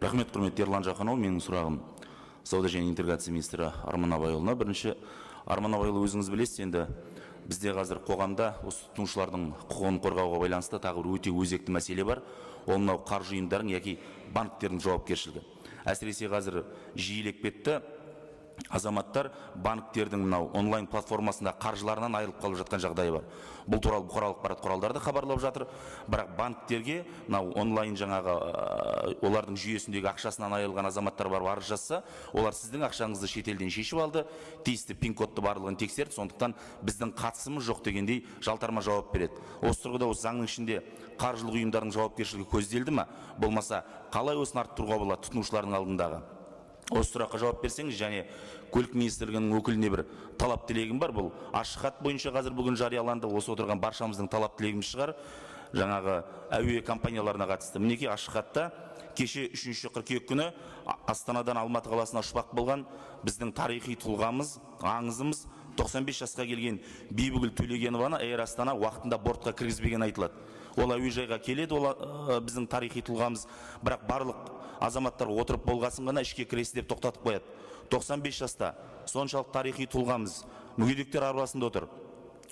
Рахмет, құрметті Ерлан Жақанұлы. Менің сұрағым сауда және интеграция министрі Арман Абайұлына. Бірінші, Арман Абайұлы, өзіңіз білесіз, енді бізде қазір қоғамда осы тұтынушылардың құқығын қорғауға байланысты тағы бір өте өзекті мәселе бар. Ол мынау қаржы ұйымдарының яки банктердің жауапкершілігі. Әсіресе қазір жиілеп кетті. Азаматтар банктердің мынау онлайн платформасында қаржыларынан айырылып қалып жатқан жағдайы бар. Бұл туралы бұқаралық ақпарат құралдары да хабарлап жатыр. Бірақ банктерге мынау онлайн жаңағы олардың жүйесіндегі ақшасынан айырылған азаматтар бар, арыз жазса, олар сіздің ақшаңызды шетелден шешіп алды, тиісті пин-кодты барлығын тексерді, сондықтан біздің қатысымыз жоқ дегендей жалтарма жауап береді. Осы тұрғыда осы заңның ішінде қаржылық ұйымдардың жауапкершілігі көзделді ме? Болмаса, қалай осыны арттыруға болады тұтынушылардың алдындағы? Осы сұраққа жауап берсеңіз, және көлік министрлігінің өкіліне бір талап тілегім бар. Бұл ашық хат бойынша қазір бүгін жарияланды. Осы отырған баршамыздың талап тілегіміз шығар. Жаңағы әуе компанияларына қатысты. Мінекей ашық хатта кеше 3 қыркүйек күні Астанадан Алматы қаласына ұшпақ болған біздің тарихи тұлғамыз, аңызымыз 95 жасқа келген Бибігүл Төлегенованы Эйр Астана уақытында бортқа кіргізбеген айтылады. Ол әуежайға келеді, ол біздің тарихи тұлғамыз, бірақ барлық азаматтар отырып болғасын ғана ішке кіресі деп тоқтатып қояды. 95 жаста соншалық тарихи тұлғамыз мүгедектер арбасында отыр.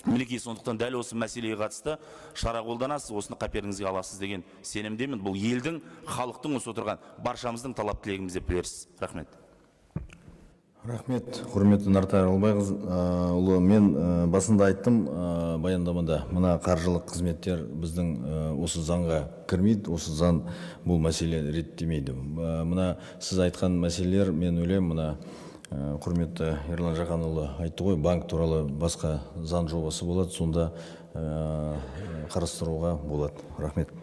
Мінекей, сондықтан дәл осы мәселеге қатысты шара қолданасыз, осыны қаперіңізге аласыз деген сенімдемін. Бұл елдің, халықтың, осы отырған баршамыздың талап тілегіміз деп білерсіз. Рахмет. Рахмет, құрметті Нартай Аралбайұлы. Мен басында айттым баяндамада, мына қаржылық қызметтер біздің осы заңға кірмейді, осы заң бұл мәселе реттемейді. Мына сіз айтқан мәселелер, мен ойлаймын, мына құрметті Ерлан Жақанұлы айтты ғой, банк туралы басқа заң жобасы болады, сонда қарастыруға болады. Рахмет.